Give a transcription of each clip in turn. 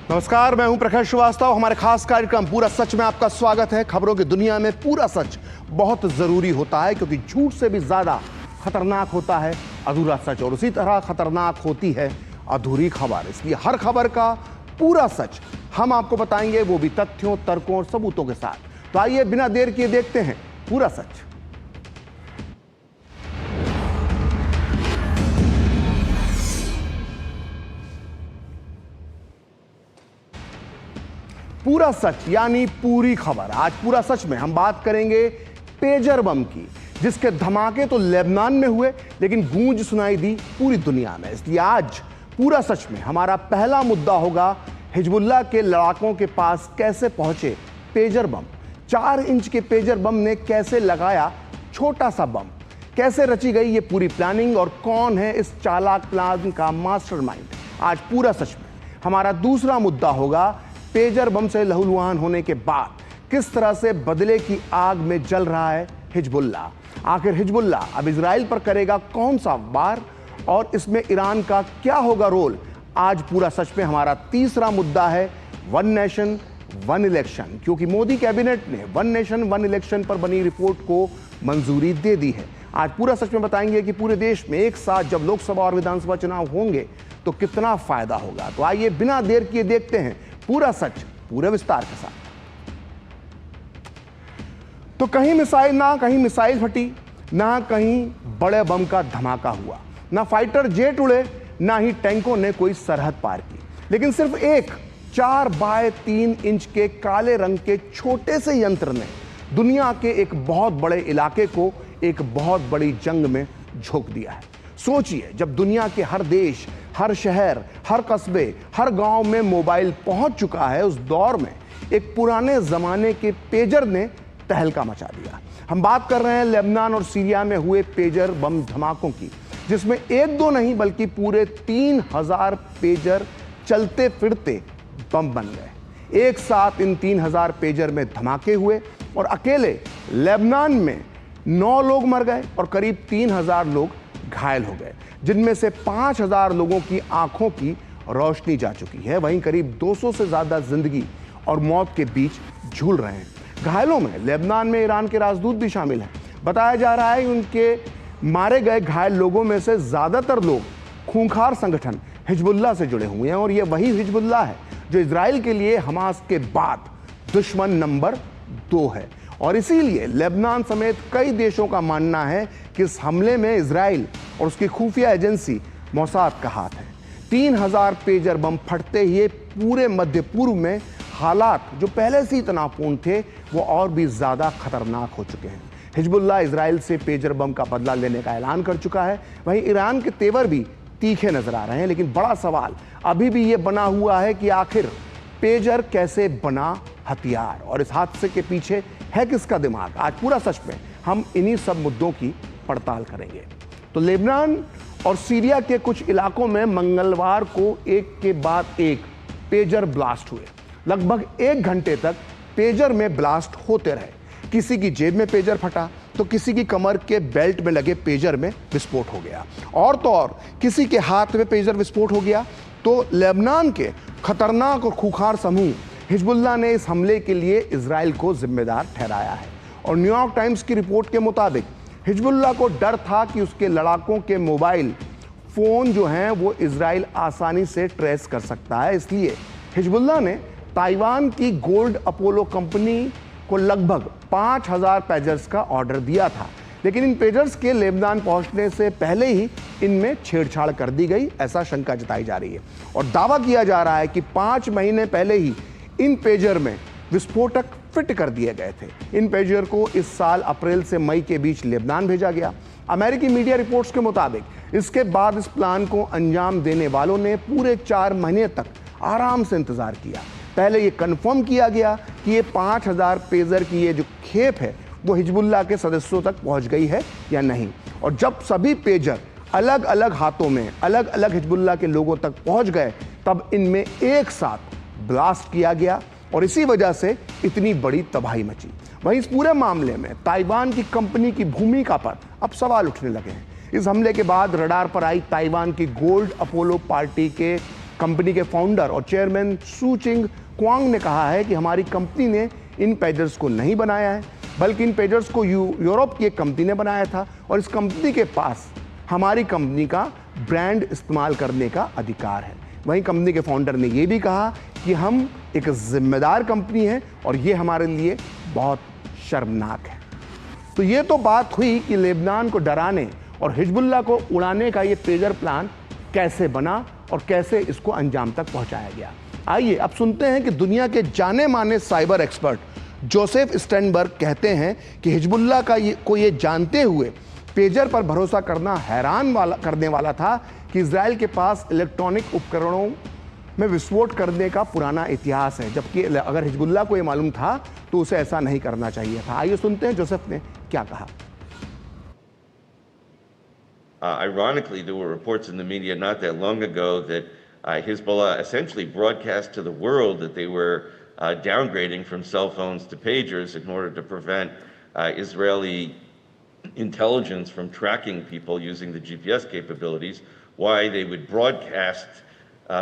नमस्कार, मैं हूं प्रखर श्रीवास्तव। हमारे खास कार्यक्रम पूरा सच में आपका स्वागत है। खबरों की दुनिया में पूरा सच बहुत जरूरी होता है, क्योंकि झूठ से भी ज्यादा खतरनाक होता है अधूरा सच, और उसी तरह खतरनाक होती है अधूरी खबर। इसलिए हर खबर का पूरा सच हम आपको बताएंगे, वो भी तथ्यों, तर्कों और सबूतों के साथ। तो आइए बिना देर किए देखते हैं पूरा सच। पूरा सच यानी पूरी खबर। आज पूरा सच में हम बात करेंगे पेजर बम की, जिसके धमाके तो लेबनान में हुए, लेकिन गूंज सुनाई दी पूरी दुनिया में। इसलिए आज पूरा सच में हमारा पहला मुद्दा होगा हिजबुल्लाह के लड़ाकों के पास कैसे पहुंचे पेजर बम। 4 इंच के पेजर बम ने कैसे लगाया छोटा सा बम, कैसे रची गई ये पूरी प्लानिंग, और कौन है इस चालाक प्लान का मास्टरमाइंड। आज पूरा सच में हमारा दूसरा मुद्दा होगा पेजर बम से लहूलुहान होने के बाद किस तरह से बदले की आग में जल रहा है हिजबुल्लाह। आखिर हिजबुल्लाह अब इजराइल पर करेगा कौन सा वार, और इसमें ईरान का क्या होगा रोल। आज पूरा सच में हमारा तीसरा मुद्दा है वन नेशन वन इलेक्शन, क्योंकि मोदी कैबिनेट ने वन नेशन वन इलेक्शन पर बनी रिपोर्ट को मंजूरी दे दी है। आज पूरा सच में बताएंगे कि पूरे देश में एक साथ जब लोकसभा और विधानसभा चुनाव होंगे तो कितना फायदा होगा। तो आइए बिना देर किए देखते हैं पूरा सच पूरे विस्तार के साथ। तो कहीं मिसाइल फटी, ना कहीं बड़े बम का धमाका हुआ, ना फाइटर जेट उड़े, ना ही टैंकों ने कोई सरहद पार की, लेकिन सिर्फ एक 4 बाय 3 इंच के काले रंग के छोटे से यंत्र ने दुनिया के एक बहुत बड़े इलाके को एक बहुत बड़ी जंग में झोंक दिया है। सोचिए, जब दुनिया के हर देश, हर शहर, हर कस्बे, हर गांव में मोबाइल पहुंच चुका है, उस दौर में एक पुराने जमाने के पेजर ने तहलका मचा दिया। हम बात कर रहे हैं लेबनान और सीरिया में हुए पेजर बम धमाकों की, जिसमें 1-2 नहीं बल्कि पूरे 3000 पेजर चलते फिरते बम बन गए। एक साथ इन 3000 पेजर में धमाके हुए और अकेले लेबनान में 9 लोग मर गए और करीब 3000 लोग घायल हो गए, जिनमें से 5000 लोगों की आंखों की रोशनी जा चुकी है। वहीं करीब 200 से ज्यादा जिंदगी और मौत के बीच झूल रहे हैं। घायलों में लेबनान में ईरान के राजदूत भी शामिल हैं। बताया जा रहा है कि उनके मारे गए घायल लोगों में से ज्यादातर लोग खूंखार संगठन हिजबुल्लाह से जुड़े हुए हैं, और यह वही हिजबुल्लाह है जो इजराइल के लिए हमास के बाद दुश्मन नंबर 2 है। और इसीलिए लेबनान समेत कई देशों का मानना है कि इस हमले में इजराइल और उसकी खुफिया एजेंसी मोसाद का हाथ है। 3000 पेजर बम फटते ही पूरे मध्य पूर्व में हालात जो पहले से ही तनावपूर्ण थे वो और भी ज्यादा खतरनाक हो चुके हैं। हिजबुल्लाह इजराइल से पेजर बम का बदला लेने का ऐलान कर चुका है। वहीं ईरान के तेवर भी तीखे नजर आ रहे हैं, लेकिन बड़ा सवाल अभी भी ये बना हुआ है कि आखिर पेजर कैसे बना हथियार, और इस हादसे के पीछे है किसका दिमाग। आज पूरा सच में हम इन्हीं सब मुद्दों की पड़ताल करेंगे। तो लेबनान और सीरिया के कुछ इलाकों में मंगलवार को एक के बाद एक पेजर ब्लास्ट हुए। लगभग 1 घंटे तक पेजर में ब्लास्ट होते रहे। किसी की जेब में पेजर फटा तो किसी की कमर के बेल्ट में लगे पेजर में विस्फोट हो गया, और तो और किसी के हाथ में पेजर विस्फोट हो गया। तो लेबनान के खतरनाक और खूंखार समूह हिजबुल्लाह ने इस हमले के लिए इजराइल को जिम्मेदार ठहराया है। और न्यूयॉर्क टाइम्स की रिपोर्ट के मुताबिक हिजबुल्लाह को डर था कि उसके लड़ाकों के मोबाइल फोन जो हैं वो इजराइल आसानी से ट्रेस कर सकता है। इसलिए हिजबुल्लाह ने ताइवान की गोल्ड अपोलो कंपनी को लगभग 5000 पेजर्स का ऑर्डर दिया था, लेकिन इन पेजर्स के लेबनान पहुंचने से पहले ही इनमें छेड़छाड़ कर दी गई, ऐसा शंका जताई जा रही है। और दावा किया जा रहा है कि 5 महीने पहले ही इन पेजर में विस्फोटक फिट कर दिए गए थे। इन पेजर को इस साल अप्रैल से मई के बीच लेबनान भेजा गया। अमेरिकी मीडिया रिपोर्ट्स के मुताबिक इसके बाद इस प्लान को अंजाम देने वालों ने पूरे 4 महीने तक आराम से इंतजार किया। पहले ये कंफर्म किया गया कि ये 5000 पेजर की ये जो खेप है वो हिजबुल्लाह के सदस्यों तक पहुंच गई है या नहीं। और जब सभी पेजर अलग अलग हाथों में अलग अलग हिजबुल्लाह के लोगों तक पहुंच गए, तब इनमें एक साथ ब्लास्ट किया गया और इसी वजह से इतनी बड़ी तबाही मची। वहीं इस पूरे मामले में ताइवान की कंपनी की भूमिका पर अब सवाल उठने लगे हैं। इस हमले के बाद रडार पर आई ताइवान की गोल्ड अपोलो पार्टी के कंपनी के फाउंडर और चेयरमैन सू चिंग क्वांग ने कहा है कि हमारी कंपनी ने इन पेजर्स को नहीं बनाया है, बल्कि इन पेजर्स को यूरोप की एक कंपनी ने बनाया था और इस कंपनी के पास हमारी कंपनी का ब्रांड इस्तेमाल करने का अधिकार है। वहीं कंपनी के फाउंडर ने यह भी कहा कि हम एक जिम्मेदार कंपनी है और ये हमारे लिए बहुत शर्मनाक है। तो ये तो बात हुई कि लेबनान को डराने और हिजबुल्लाह को उड़ाने का ये पेजर प्लान कैसे बना और कैसे इसको अंजाम तक पहुंचाया गया। आइए अब सुनते हैं कि दुनिया के जाने माने साइबर एक्सपर्ट जोसेफ स्टेनबर्ग कहते हैं कि हिजबुल्लाह को ये जानते हुए पेजर पर भरोसा करना हैरान करने वाला था कि इजराइल के पास इलेक्ट्रॉनिक उपकरणों में विस्फोट करने का पुराना इतिहास है, जबकि अगर हिजबुल्लाह को ये मालूम था तो उसे ऐसा नहीं करना चाहिए था। आइए सुनते हैं जोसेफ ने क्या कहा। Ironically, there were reports in the media not that long ago that Hezbollah essentially broadcast to the world that they were downgrading from cell phones to pagers in order to prevent Israeli intelligence from tracking people using the GPS capabilities. Why they would broadcast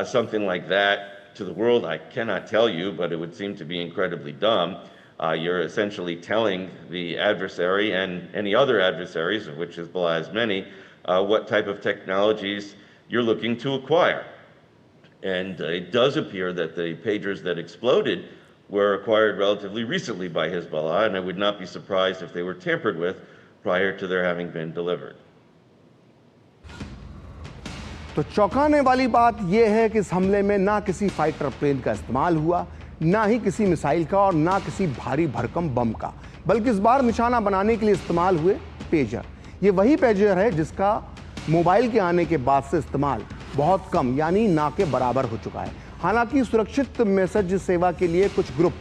something like that to the world, I cannot tell you, but it would seem to be incredibly dumb. You're essentially telling the adversary and any other adversaries, of which Hezbollah has many, what type of technologies you're looking to acquire. And it does appear that the pagers that exploded were acquired relatively recently by Hezbollah, and I would not be surprised if they were tampered with prior to their having been delivered. तो चौंकाने वाली बात यह है कि इस हमले में ना किसी फाइटर प्लेन का इस्तेमाल हुआ, ना ही किसी मिसाइल का और ना किसी भारी भरकम बम का, बल्कि इस बार निशाना बनाने के लिए इस्तेमाल हुए पेजर। ये वही पेजर है जिसका मोबाइल के आने के बाद से इस्तेमाल बहुत कम यानी ना के बराबर हो चुका है। हालांकि सुरक्षित मैसेज सेवा के लिए कुछ ग्रुप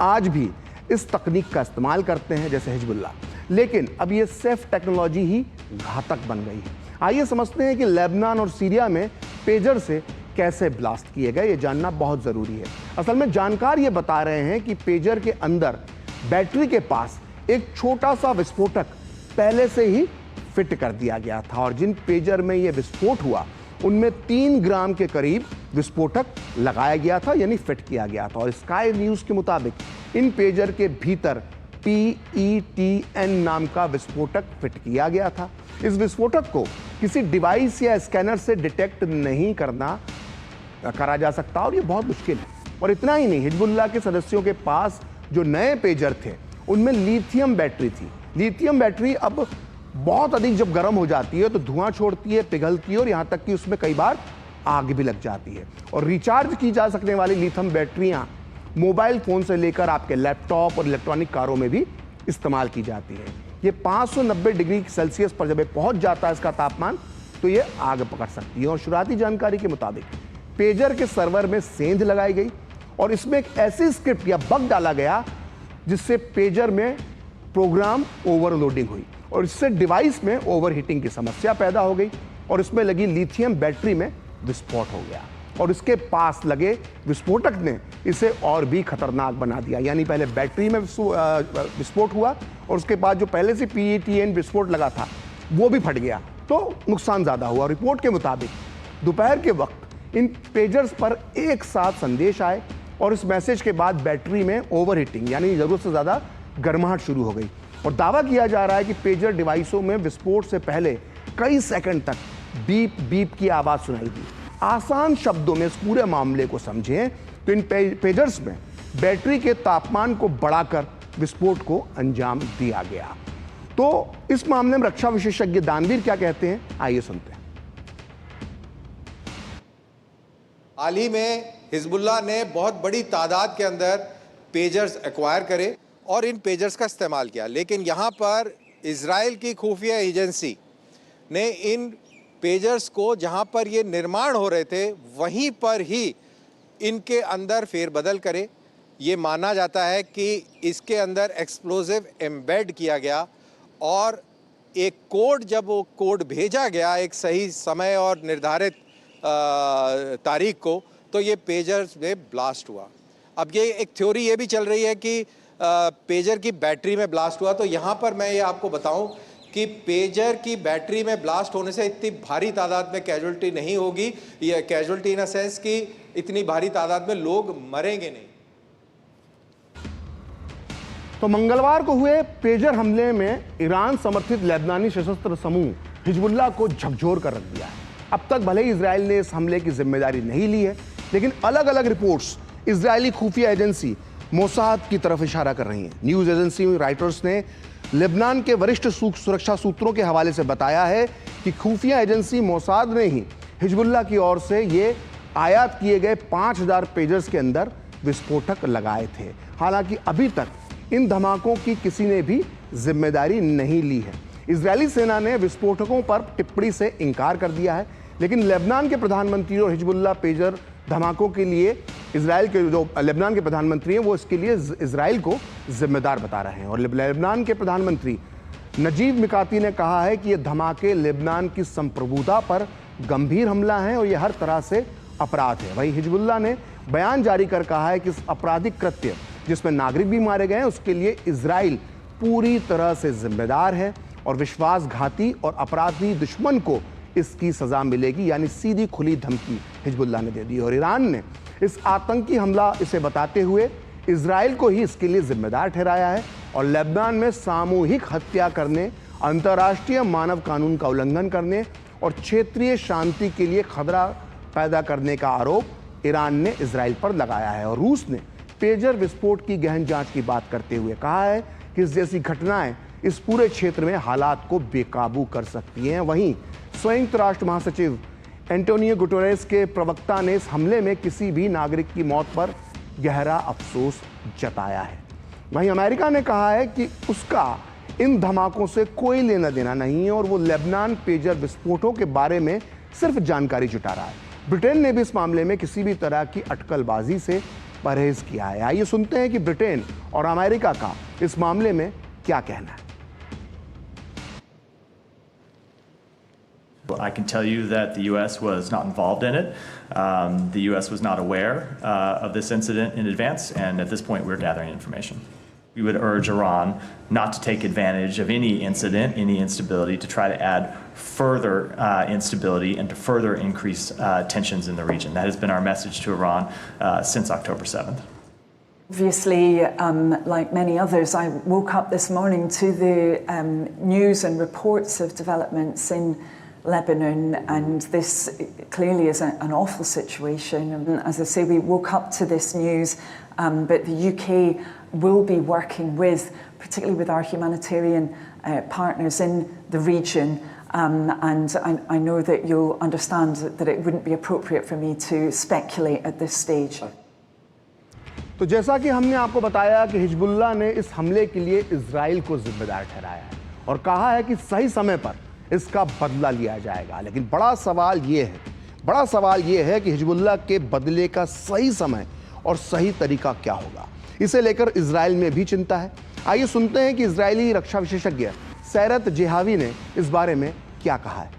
आज भी इस तकनीक का इस्तेमाल करते हैं, जैसे हिजबुल्लाह, लेकिन अब ये सेफ टेक्नोलॉजी ही घातक बन गई है। आइए समझते हैं कि लेबनान और सीरिया में पेजर से कैसे ब्लास्ट किए गए, ये जानना बहुत ज़रूरी है। असल में जानकार ये बता रहे हैं कि पेजर के अंदर बैटरी के पास एक छोटा सा विस्फोटक पहले से ही फिट कर दिया गया था और जिन पेजर में ये विस्फोट हुआ उनमें 3 ग्राम के करीब विस्फोटक लगाया गया था, यानी फिट किया गया था। और स्काई न्यूज़ के मुताबिक इन पेजर के भीतर PETN नाम का विस्फोटक फिट किया गया था। इस विस्फोटक को किसी डिवाइस या स्कैनर से डिटेक्ट नहीं करा जा सकता और ये बहुत मुश्किल है। और इतना ही नहीं, हिजबुल्लाह के सदस्यों के पास जो नए पेजर थे उनमें लिथियम बैटरी थी। लिथियम बैटरी अब बहुत अधिक जब गर्म हो जाती है तो धुआं छोड़ती है, पिघलती है और यहाँ तक कि उसमें कई बार आग भी लग जाती है। और रिचार्ज की जा सकने वाली लिथियम बैटरियाँ मोबाइल फ़ोन से लेकर आपके लैपटॉप और इलेक्ट्रॉनिक कारों में भी इस्तेमाल की जाती है। ये 590 डिग्री सेल्सियस पर जब पहुंच जाता है इसका तापमान, तो ये आग पकड़ सकती है। और शुरुआती जानकारी के मुताबिक पेजर के सर्वर में सेंध लगाई गई और इसमें एक ऐसी स्क्रिप्ट या बग डाला गया जिससे पेजर में प्रोग्राम ओवरलोडिंग हुई और इससे डिवाइस में ओवरहीटिंग की समस्या पैदा हो गई और इसमें लगी लिथियम बैटरी में विस्फोट हो गया और इसके पास लगे विस्फोटक ने इसे और भी खतरनाक बना दिया। यानी पहले बैटरी में विस्फोट हुआ और उसके बाद जो पहले से PETN विस्फोट लगा था वो भी फट गया, तो नुकसान ज़्यादा हुआ। रिपोर्ट के मुताबिक दोपहर के वक्त इन पेजर्स पर एक साथ संदेश आए और इस मैसेज के बाद बैटरी में ओवरहीटिंग यानी ज़रूरत से ज़्यादा गर्माहट शुरू हो गई और दावा किया जा रहा है कि पेजर डिवाइसों में विस्फोट से पहले कई सेकंड तक बीप बीप की आवाज़ सुनाई दी। आसान शब्दों में इस पूरे मामले को समझें तो इन पेजर्स में बैटरी के तापमान को बढ़ाकर विस्फोट को अंजाम दिया गया। तो इस मामले में रक्षा विशेषज्ञ दानवीर क्या कहते हैं, आइए सुनते हैं। हाल ही में हिजबुल्लाह ने बहुत बड़ी तादाद के अंदर पेजर्स एक्वायर करे और इन पेजर्स का इस्तेमाल किया, लेकिन यहाँ पर इजराइल की खुफिया एजेंसी ने इन पेजर्स को जहाँ पर ये निर्माण हो रहे थे वहीं पर ही इनके अंदर फेरबदल करे। ये माना जाता है कि इसके अंदर एक्सप्लोजिव एम्बेड किया गया और एक कोड, जब वो कोड भेजा गया एक सही समय और निर्धारित तारीख को, तो ये पेजर्स में ब्लास्ट हुआ। अब ये एक थ्योरी ये भी चल रही है कि पेजर की बैटरी में ब्लास्ट हुआ। तो यहाँ पर मैं ये आपको बताऊं कि पेजर की बैटरी में ब्लास्ट होने से इतनी भारी तादाद में कैजुअल्टी नहीं होगी, या कैजुअल्टी इन अ सेंस कि इतनी भारी तादाद में लोग मरेंगे नहीं। तो मंगलवार को हुए पेजर हमले में ईरान समर्थित लेबनानी सशस्त्र समूह हिजबुल्लाह को झकझोर कर रख दिया है। अब तक भले ही इजराइल ने इस हमले की जिम्मेदारी नहीं ली है, लेकिन अलग अलग रिपोर्ट्स इजरायली खुफिया एजेंसी मोसाद की तरफ इशारा कर रही हैं। न्यूज एजेंसी राइटर्स ने लेबनान के वरिष्ठ सुरक्षा सूत्रों के हवाले से बताया है कि खुफिया एजेंसी मोसाद ने ही हिजबुल्लाह की ओर से ये आयात किए गए 5000 पेजर्स के अंदर विस्फोटक लगाए थे। हालांकि अभी तक इन धमाकों की किसी ने भी जिम्मेदारी नहीं ली है। इजरायली सेना ने विस्फोटकों पर टिप्पणी से इनकार कर दिया है, लेकिन लेबनान के प्रधानमंत्री और हिजबुल्लाह पेजर धमाकों के लिए इजराइल के जो लेबनान के प्रधानमंत्री हैं वो इसके लिए इजराइल को जिम्मेदार बता रहे हैं। और लेबनान के प्रधानमंत्री नजीब मिकाती ने कहा है कि ये धमाके लेबनान की संप्रभुता पर गंभीर हमला है और ये हर तरह से अपराध है। वहीं हिजबुल्लाह ने बयान जारी कर कहा है कि इस आपराधिक कृत्य जिसमें नागरिक भी मारे गए हैं उसके लिए इजराइल पूरी तरह से जिम्मेदार है और विश्वासघाती और अपराधी दुश्मन को इसकी सजा मिलेगी, यानी सीधी खुली धमकी हिजबुल्लाह ने दे दी। और ईरान ने इस आतंकी हमला इसे बताते हुए इजराइल को ही इसके लिए जिम्मेदार ठहराया है और लेबनान में सामूहिक हत्या करने, अंतर्राष्ट्रीय मानव कानून का उल्लंघन करने और क्षेत्रीय शांति के लिए खतरा पैदा करने का आरोप ईरान ने इजराइल पर लगाया है। और रूस ने पेजर विस्फोट की गहन जांच की बात करते हुए कहा है कि इस जैसी घटनाएं इस पूरे क्षेत्र में हालात को बेकाबू कर सकती हैं। वहीं संयुक्त राष्ट्र महासचिव एंटोनियो गुटेरेस के प्रवक्ता ने इस हमले में किसी भी नागरिक की मौत पर गहरा अफसोस जताया है। वहीं अमेरिका ने कहा है कि उसका इन धमाकों से कोई लेना देना नहीं है और वो लेबनान पेजर विस्फोटों के बारे में सिर्फ जानकारी जुटा रहा है। ब्रिटेन ने भी इस मामले में किसी भी तरह की अटकलबाजी से परहेज किया है। आइए सुनते हैं कि ब्रिटेन और अमेरिका का इस मामले में क्या कहना है। I can tell you that the U.S. was not involved in it. The U.S. was not aware of this incident in advance, and at this point we're gathering information. We would urge Iran not to take advantage of any incident, any instability, to try to add further instability and to further increase tensions in the region. That has been our message to Iran since October 7th. Obviously, like many others, I woke up this morning to the news and reports of developments in Lebanon, and this clearly is an awful situation. And as I say, we woke up to this news, but the UK will be working with, particularly with our humanitarian partners in the region, and I know that you'll understand that it wouldn't be appropriate for me to speculate at this stage. तो जैसा कि हमने आपको बताया कि Hezbollah ने इस हमले के लिए इजराइल को जिम्मेदार ठहराया है और कहा है कि सही समय पर इसका बदला लिया जाएगा। लेकिन बड़ा सवाल ये है कि हिजबुल्लाह के बदले का सही समय और सही तरीका क्या होगा। इसे लेकर इजराइल में भी चिंता है। आइए सुनते हैं कि इजरायली रक्षा विशेषज्ञ सैरत जेहावी ने इस बारे में क्या कहा है।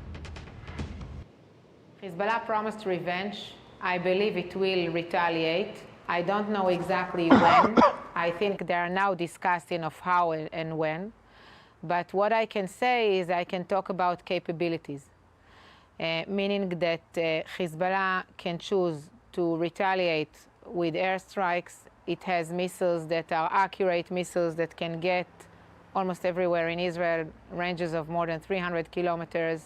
Hezbollah promised revenge. I believe it will retaliate. I don't know exactly when. I think they are now discussing of how and when. But what I can say is I can talk about capabilities, meaning that Hezbollah can choose to retaliate with airstrikes. It has missiles that are accurate missiles that can get almost everywhere in Israel, ranges of more than 300 kilometers.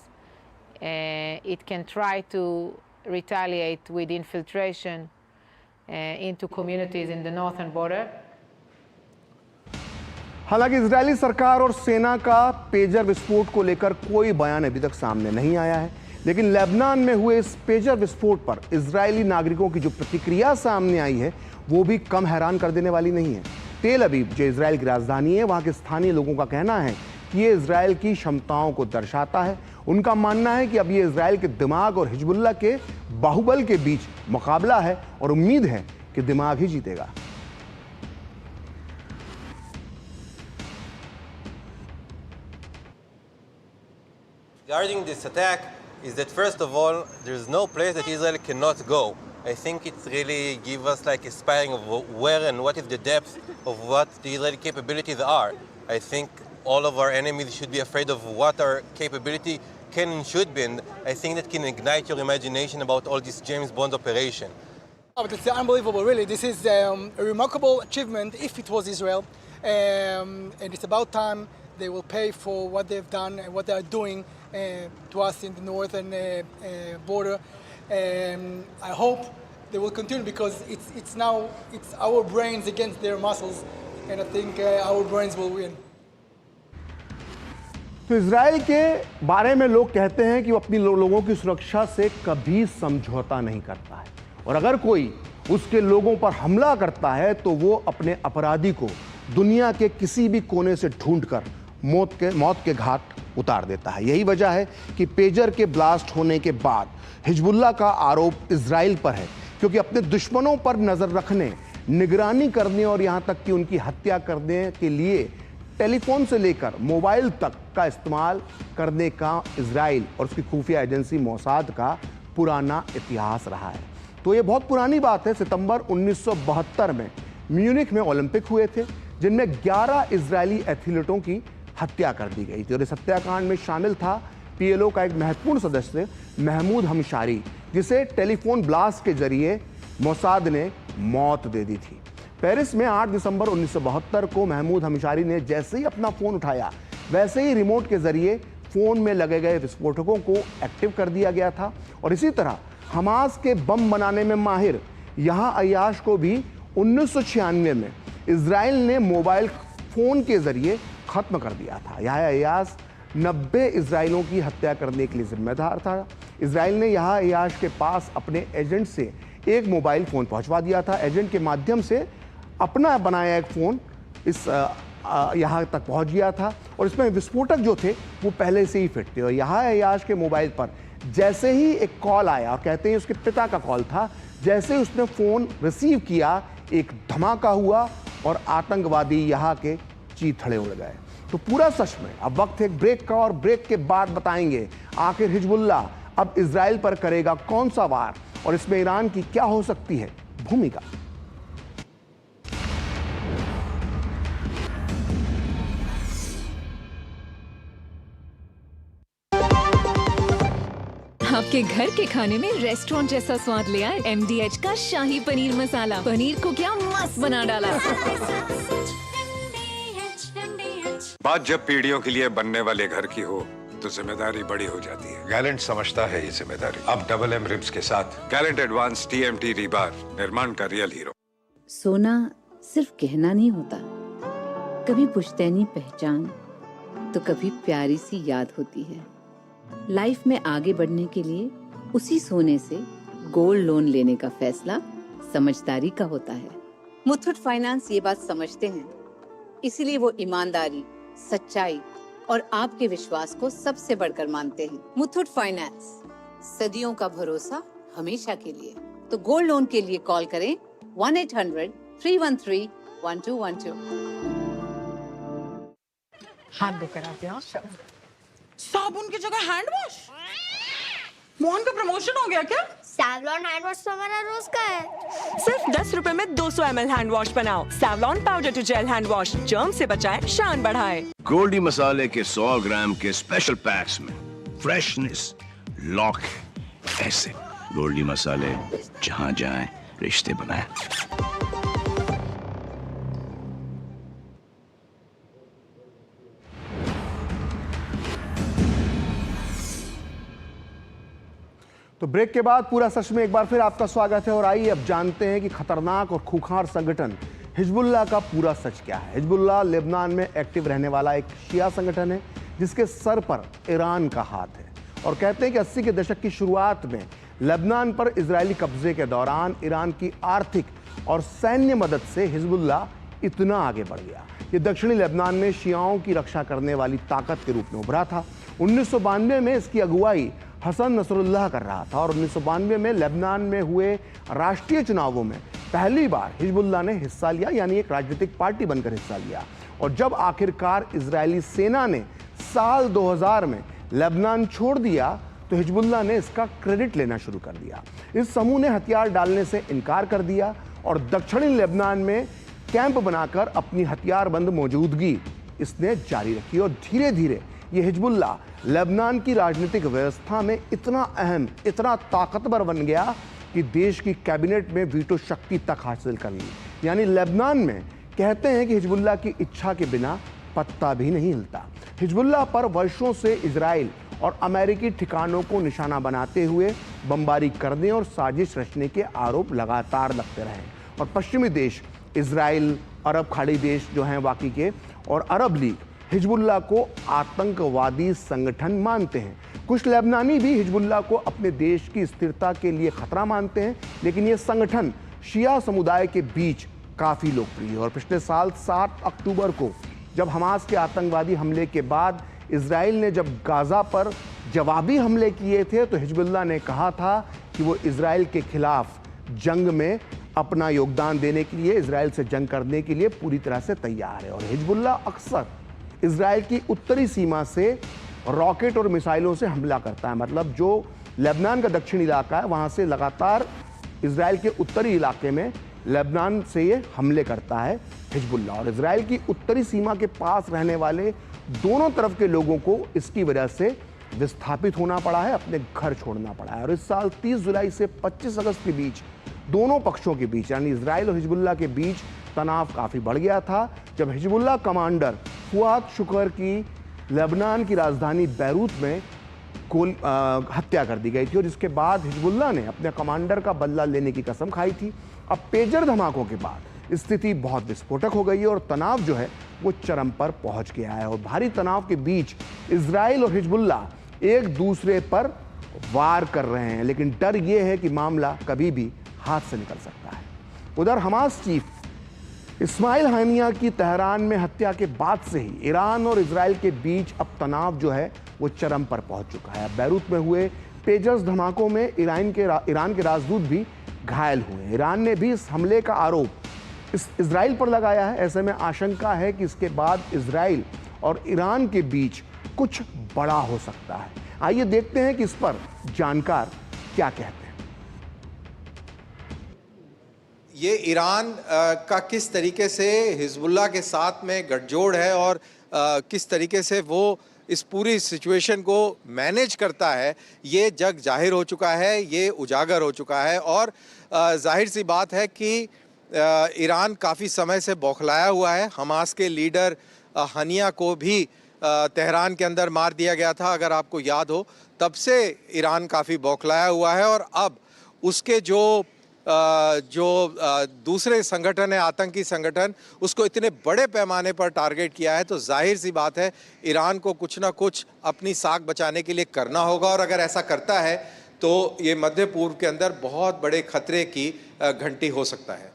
It can try to retaliate with infiltration into communities in the northern border. हालांकि Israeli सरकार और सेना का pager विस्फोट को लेकर कोई बयान अभी तक सामने नहीं आया है, लेकिन लेबनान में हुए इस पेजर विस्फोट पर इजरायली नागरिकों की जो प्रतिक्रिया सामने आई है वो भी कम हैरान कर देने वाली नहीं है। तेल अवीव जो इजराइल की राजधानी है, वहां के स्थानीय लोगों का कहना है कि ये इजराइल की क्षमताओं को दर्शाता है। उनका मानना है कि अब ये इजराइल के दिमाग और हिजबुल्लाह के बाहुबल के बीच मुकाबला है और उम्मीद है कि दिमाग ही जीतेगा। Regarding this attack is that first of all, there's no place that Israel cannot go. I think it really gives us like aspiring of where and what is the depth of what the Israeli capabilities are. I think all of our enemies should be afraid of what our capability can and should be. And I think that can ignite your imagination about all this James Bond operation. Oh, but it's unbelievable, really. This is a remarkable achievement if it was Israel. And it's about time they will pay for what they've done and what they are doing to us in the northern border. And I hope they will continue because it's our brains against their muscles. And I think our brains will win. तो Israel के बारे में लोग कहते हैं कि वो अपनी लोगों की सुरक्षा से कभी समझौता नहीं करता है और अगर कोई उसके लोगों पर हमला करता है तो वो अपने अपराधी को दुनिया के किसी भी कोने से ढूंढकर मौत के घाट उतार देता है। यही वजह है कि पेजर के ब्लास्ट होने के बाद हिजबुल्लाह का आरोप इजराइल पर है क्योंकि अपने दुश्मनों पर नजर रखने, निगरानी करने और यहां तक कि उनकी हत्या करने के लिए टेलीफोन से लेकर मोबाइल तक का इस्तेमाल करने का इजराइल और उसकी खुफिया एजेंसी मोसाद का पुराना इतिहास रहा है। तो ये बहुत पुरानी बात है। सितंबर 1972 में म्यूनिख में ओलंपिक हुए थे जिनमें 11 इजरायली एथलीटों की हत्या कर दी गई थी और इस हत्याकांड में शामिल था पीएलओ का एक महत्वपूर्ण सदस्य महमूद हमशारी, जिसे टेलीफोन ब्लास्ट के जरिए मोसाद ने मौत दे दी थी। पेरिस में 8 दिसंबर 1972 को महमूद हमशारी ने जैसे ही अपना फ़ोन उठाया वैसे ही रिमोट के ज़रिए फ़ोन में लगे गए विस्फोटकों को एक्टिव कर दिया गया था और इसी तरह हमास के बम बनाने में माहिर यहां अय्याश को भी 1996 में इजराइल ने मोबाइल फ़ोन के ज़रिए ख़त्म कर दिया था। यह अय्याश 90 इजराइलों की हत्या करने के लिए जिम्मेदार था। इजराइल ने यह अय्याश के पास अपने एजेंट से एक मोबाइल फ़ोन पहुंचवा दिया था। एजेंट के माध्यम से अपना बनाया एक फ़ोन इस यहाँ तक पहुंच गया था और इसमें विस्फोटक जो थे वो पहले से ही फिट थे और यहाँ अय्याश के मोबाइल पर जैसे ही एक कॉल आया और कहते हैं उसके पिता का कॉल था, जैसे ही उसने फ़ोन रिसीव किया एक धमाका हुआ और आतंकवादी यहाँ के चीथड़े उड़ गए। तो पूरा सच में अब वक्त है एक ब्रेक का और ब्रेक के बाद बताएंगे आखिर हिजबुल्लाह अब इजराइल पर करेगा कौन सा वार और इसमें ईरान की क्या हो सकती है भूमिका। आपके घर के खाने में रेस्टोरेंट जैसा स्वाद ले आए MDH का शाही पनीर मसाला। पनीर को क्या मस्त बना डाला। बात जब पीढ़ियों के लिए बनने वाले घर की हो तो जिम्मेदारी बड़ी हो जाती है। गैलेंट समझता है ये जिम्मेदारी। अब डबल M रिब्स के साथ गैलेंट एडवांस TMT रीबार निर्माण का रियल हीरो। सोना सिर्फ गहना नहीं होता, कभी पुश्तैनी पहचान तो कभी प्यारी सी याद होती है। लाइफ में आगे बढ़ने के लिए उसी सोने से गोल्ड लोन लेने का फैसला समझदारी का होता है। मुथूट फाइनेंस ये बात समझते हैं, इसीलिए वो ईमानदारी, सच्चाई और आपके विश्वास को सबसे बढ़कर मानते हैं। मुथूट फाइनेंस, सदियों का भरोसा हमेशा के लिए। तो गोल्ड लोन के लिए कॉल करें 1-800-313-1212। हाथ धोकर आते हैं। साबुन की जगह हैंड वॉश। मोहन का प्रमोशन हो गया क्या? सैवलॉन हैंड वॉश तो हमारा रोज का है। सिर्फ 10 रुपए में 200 ml हैंड वॉश बनाओ। Savlon powder to gel hand wash, germ से बचाए, शान बढ़ाए। गोल्डी मसाले के 100 ग्राम के स्पेशल पैक्स में फ्रेशनेस लॉक है। ऐसे गोल्डी मसाले जहां जाएं रिश्ते बनाए। तो ब्रेक के बाद पूरा सच में एक बार फिर आपका स्वागत है और आइए अब जानते हैं कि खतरनाक और खूंखार संगठन हिजबुल्लाह का पूरा सच क्या है। हिजबुल्लाह लेबनान में एक्टिव रहने वाला एक शिया संगठन है जिसके सर पर ईरान का हाथ है और कहते हैं कि 80 के दशक की शुरुआत में लेबनान पर इजरायली कब्जे के दौरान ईरान की आर्थिक और सैन्य मदद से हिजबुल्लाह इतना आगे बढ़ गया। ये दक्षिणी लेबनान में शियाओं की रक्षा करने वाली ताकत के रूप में उभरा था। 1992 में इसकी अगुवाई हसन नसरुल्लाह कर रहा था और 1992 में लेबनान में हुए राष्ट्रीय चुनावों में पहली बार हिजबुल्लाह ने हिस्सा लिया, यानी एक राजनीतिक पार्टी बनकर हिस्सा लिया। और जब आखिरकार इजरायली सेना ने साल 2000 में लेबनान छोड़ दिया तो हिजबुल्लाह ने इसका क्रेडिट लेना शुरू कर दिया। इस समूह ने हथियार डालने से इनकार कर दिया और दक्षिणी लेबनान में कैंप बनाकर अपनी हथियारबंद मौजूदगी इसने जारी रखी और धीरे धीरे ये हिजबुल्लाह लेबनान की राजनीतिक व्यवस्था में इतना अहम, इतना ताकतवर बन गया कि देश की कैबिनेट में वीटो शक्ति तक हासिल कर ली। यानी लेबनान में कहते हैं कि हिजबुल्लाह की इच्छा के बिना पत्ता भी नहीं हिलता। हिजबुल्लाह पर वर्षों से इजराइल और अमेरिकी ठिकानों को निशाना बनाते हुए बमबारी करने और साजिश रचने के आरोप लगातार लगते रहे और पश्चिमी देश इजराइल, अरब खाड़ी देश जो हैं बाकी के, और अरब लीग हिजबुल्लाह को आतंकवादी संगठन मानते हैं। कुछ लेबनानी भी हिजबुल्लाह को अपने देश की स्थिरता के लिए खतरा मानते हैं, लेकिन ये संगठन शिया समुदाय के बीच काफ़ी लोकप्रिय है। और पिछले साल 7 अक्टूबर को जब हमास के आतंकवादी हमले के बाद इजराइल ने जब गाज़ा पर जवाबी हमले किए थे, तो हिजबुल्लाह ने कहा था कि वो इजराइल के खिलाफ जंग में अपना योगदान देने के लिए, इजराइल से जंग करने के लिए पूरी तरह से तैयार है। और हिजबुल्लाह अक्सर इजराइल की उत्तरी सीमा से रॉकेट और मिसाइलों से हमला करता है। मतलब जो लेबनान का दक्षिण इलाका है, वहाँ से लगातार इजराइल के उत्तरी इलाके में लेबनान से ये हमले करता है हिजबुल्लाह। और इजराइल की उत्तरी सीमा के पास रहने वाले दोनों तरफ के लोगों को इसकी वजह से विस्थापित होना पड़ा है, अपने घर छोड़ना पड़ा है। और इस साल 30 जुलाई से 25 अगस्त के बीच दोनों पक्षों के बीच यानी इजराइल और हिजबुल्लाह के बीच तनाव काफ़ी बढ़ गया था, जब हिजबुल्लाह कमांडर फुआद शुकर की लेबनान की राजधानी बैरूत में हत्या कर दी गई थी। और जिसके बाद हिजबुल्लाह ने अपने कमांडर का बदला लेने की कसम खाई थी। अब पेजर धमाकों के बाद स्थिति बहुत विस्फोटक हो गई है और तनाव जो है वो चरम पर पहुंच गया है। और भारी तनाव के बीच इजराइल और हिजबुल्लाह एक दूसरे पर वार कर रहे हैं, लेकिन डर ये है कि मामला कभी भी हाथ से निकल सकता है। उधर हमास चीफ इस्माइल हानिया की तेहरान में हत्या के बाद से ही ईरान और इजराइल के बीच अब तनाव जो है वो चरम पर पहुंच चुका है। बैरूत में हुए पेजर्स धमाकों में ईरान के राजदूत भी घायल हुए। ईरान ने भी इस हमले का आरोप इजराइल पर लगाया है। ऐसे में आशंका है कि इसके बाद इजराइल और ईरान के बीच कुछ बड़ा हो सकता है। आइए देखते हैं कि इस पर जानकार क्या कहते हैं। ये ईरान का किस तरीके से हिजबुल्लाह के साथ में गठजोड़ है और किस तरीके से वो इस पूरी सिचुएशन को मैनेज करता है, ये जग जाहिर हो चुका है, ये उजागर हो चुका है। और जाहिर सी बात है कि ईरान काफ़ी समय से बौखलाया हुआ है। हमास के लीडर हनिया को भी तेहरान के अंदर मार दिया गया था, अगर आपको याद हो। तब से ईरान काफ़ी बौखलाया हुआ है और अब उसके जो दूसरे संगठन है, आतंकी संगठन, उसको इतने बड़े पैमाने पर टारगेट किया है, तो जाहिर सी बात है ईरान को कुछ ना कुछ अपनी साख बचाने के लिए करना होगा। और अगर ऐसा करता है तो ये मध्य पूर्व के अंदर बहुत बड़े खतरे की घंटी हो सकता है।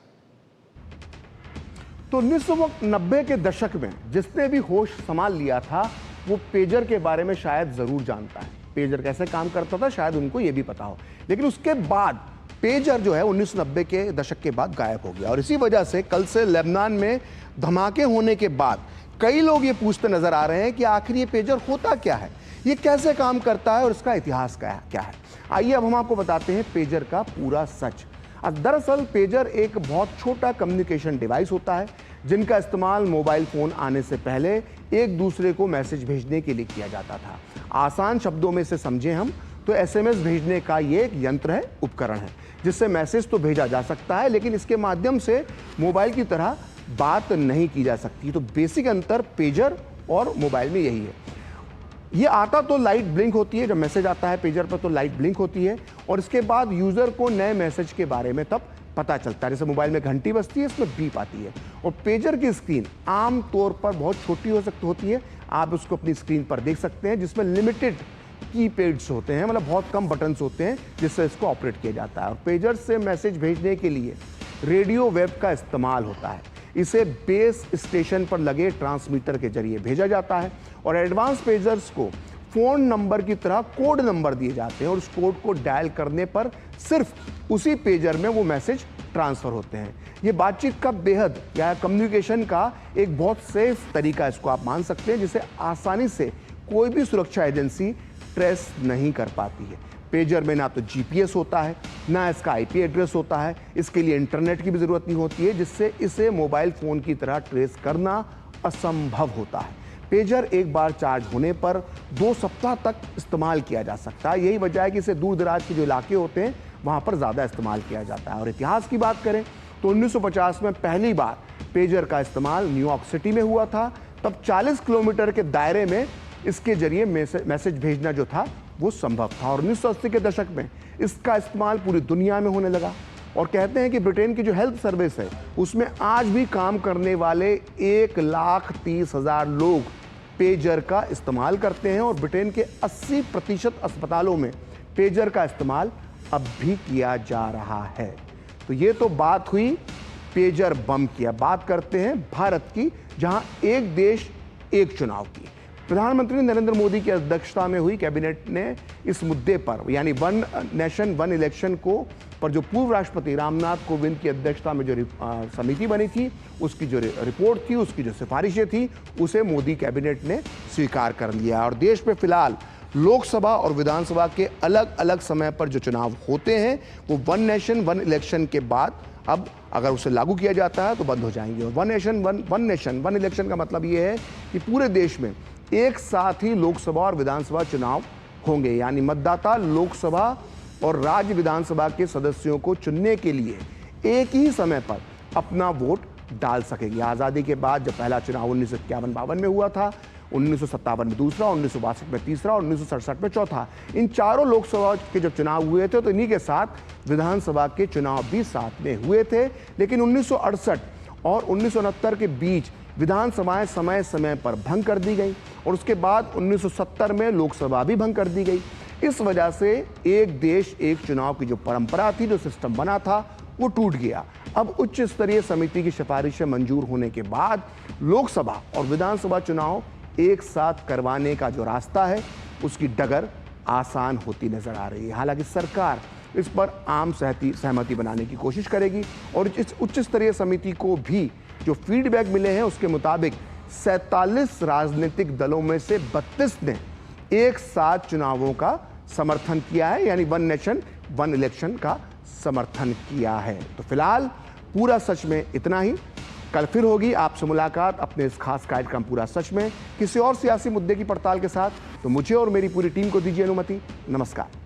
तो 1990 के दशक में जिसने भी होश संभाल लिया था वो पेजर के बारे में शायद ज़रूर जानता है। पेजर कैसे काम करता था शायद उनको ये भी पता हो, लेकिन उसके बाद पेजर जो है 1990 के दशक के बाद गायब हो गया। और इसी वजह से कल से लेबनान में धमाके होने के बाद कई लोग ये पूछते नजर आ रहे हैं कि आखिर ये पेजर होता क्या है, ये कैसे काम करता है और इसका इतिहास क्या है। आइए अब हम आपको बताते हैं पेजर का पूरा सच। दरअसल पेजर एक बहुत छोटा कम्युनिकेशन डिवाइस होता है जिनका इस्तेमाल मोबाइल फ़ोन आने से पहले एक दूसरे को मैसेज भेजने के लिए किया जाता था। आसान शब्दों में से समझें हम तो एसएमएस भेजने का ये एक यंत्र है, उपकरण है, जिससे मैसेज तो भेजा जा सकता है लेकिन इसके माध्यम से मोबाइल की तरह बात नहीं की जा सकती। तो बेसिक अंतर पेजर और मोबाइल में यही है। ये आता तो लाइट ब्लिंक होती है, जब मैसेज आता है पेजर पर तो लाइट ब्लिंक होती है और इसके बाद यूज़र को नए मैसेज के बारे में तब पता चलता है। जैसे मोबाइल में घंटी बजती है, इसमें बीप आती है। और पेजर की स्क्रीन आम तौर पर बहुत छोटी होती है, आप उसको अपनी स्क्रीन पर देख सकते हैं, जिसमें लिमिटेड कीपैड्स होते हैं, मतलब बहुत कम बटन्स होते हैं जिससे इसको ऑपरेट किया जाता है। और पेजर से मैसेज भेजने के लिए रेडियो वेव का इस्तेमाल होता है। इसे बेस स्टेशन पर लगे ट्रांसमीटर के जरिए भेजा जाता है और एडवांस पेजर्स को फ़ोन नंबर की तरह कोड नंबर दिए जाते हैं और उस कोड को डायल करने पर सिर्फ उसी पेजर में वो मैसेज ट्रांसफ़र होते हैं। ये बातचीत का बेहद या कम्युनिकेशन का एक बहुत सेफ तरीका इसको आप मान सकते हैं, जिसे आसानी से कोई भी सुरक्षा एजेंसी ट्रेस नहीं कर पाती है। पेजर में ना तो जीपीएस होता है, ना इसका आईपी एड्रेस होता है, इसके लिए इंटरनेट की भी ज़रूरत नहीं होती है, जिससे इसे मोबाइल फ़ोन की तरह ट्रेस करना असंभव होता है। पेजर एक बार चार्ज होने पर 2 सप्ताह तक इस्तेमाल किया जा सकता है। यही वजह है कि इसे दूर दराज के जो इलाके होते हैं वहाँ पर ज़्यादा इस्तेमाल किया जाता है। और इतिहास की बात करें तो 1950 में पहली बार पेजर का इस्तेमाल न्यूयॉर्क सिटी में हुआ था। तब 40 किलोमीटर के दायरे में इसके जरिए मैसेज भेजना जो था वो संभव था। और 1980 के दशक में इसका इस्तेमाल पूरी दुनिया में होने लगा। और कहते हैं कि ब्रिटेन की जो हेल्थ सर्विस है उसमें आज भी काम करने वाले 1,30,000 लोग पेजर का इस्तेमाल करते हैं। और ब्रिटेन के 80% अस्पतालों में पेजर का इस्तेमाल अब भी किया जा रहा है। तो ये तो बात हुई पेजर बम की। अब बात करते हैं भारत की, जहां एक देश एक चुनाव की। प्रधानमंत्री नरेंद्र मोदी की अध्यक्षता में हुई कैबिनेट ने इस मुद्दे पर यानी वन नेशन वन इलेक्शन को पर जो पूर्व राष्ट्रपति रामनाथ कोविंद की अध्यक्षता में जो समिति बनी थी उसकी जो रिपोर्ट थी, उसकी जो सिफारिशें थी, उसे मोदी कैबिनेट ने स्वीकार कर लिया। और देश में फिलहाल लोकसभा और विधानसभा के अलग अलग समय पर जो चुनाव होते हैं वो वन नेशन वन इलेक्शन के बाद अब अगर उसे लागू किया जाता है तो बंद हो जाएंगे। और वन नेशन वन इलेक्शन का मतलब ये है कि पूरे देश में एक साथ ही लोकसभा और विधानसभा चुनाव होंगे, यानी मतदाता लोकसभा और राज्य विधानसभा के सदस्यों को चुनने के लिए एक ही समय पर अपना वोट डाल सकेंगे। आज़ादी के बाद जब पहला चुनाव 1951-52 में हुआ था, 1957 में दूसरा, 1962 में तीसरा और 1967 में चौथा, इन चारों लोकसभा के जब चुनाव हुए थे तो इन्हीं के साथ विधानसभा के चुनाव भी साथ में हुए थे। लेकिन 1968 और 1969 के बीच विधानसभाएं समय समय पर भंग कर दी गई और उसके बाद 1970 में लोकसभा भी भंग कर दी गई। इस वजह से एक देश एक चुनाव की जो परंपरा थी, जो सिस्टम बना था, वो टूट गया। अब उच्च स्तरीय समिति की सिफारिशें मंजूर होने के बाद लोकसभा और विधानसभा चुनाव एक साथ करवाने का जो रास्ता है उसकी डगर आसान होती नजर आ रही है। हालांकि सरकार इस पर आम सहमति बनाने की कोशिश करेगी और इस उच्च स्तरीय समिति को भी जो फीडबैक मिले हैं उसके मुताबिक 47 राजनीतिक दलों में से 32 ने एक साथ चुनावों का समर्थन किया है, यानी वन नेशन वन इलेक्शन का समर्थन किया है। तो फिलहाल पूरा सच में इतना ही। कल फिर होगी आपसे मुलाकात अपने इस खास कार्यक्रम पूरा सच में किसी और सियासी मुद्दे की पड़ताल के साथ। तो मुझे और मेरी पूरी टीम को दीजिए अनुमति। नमस्कार।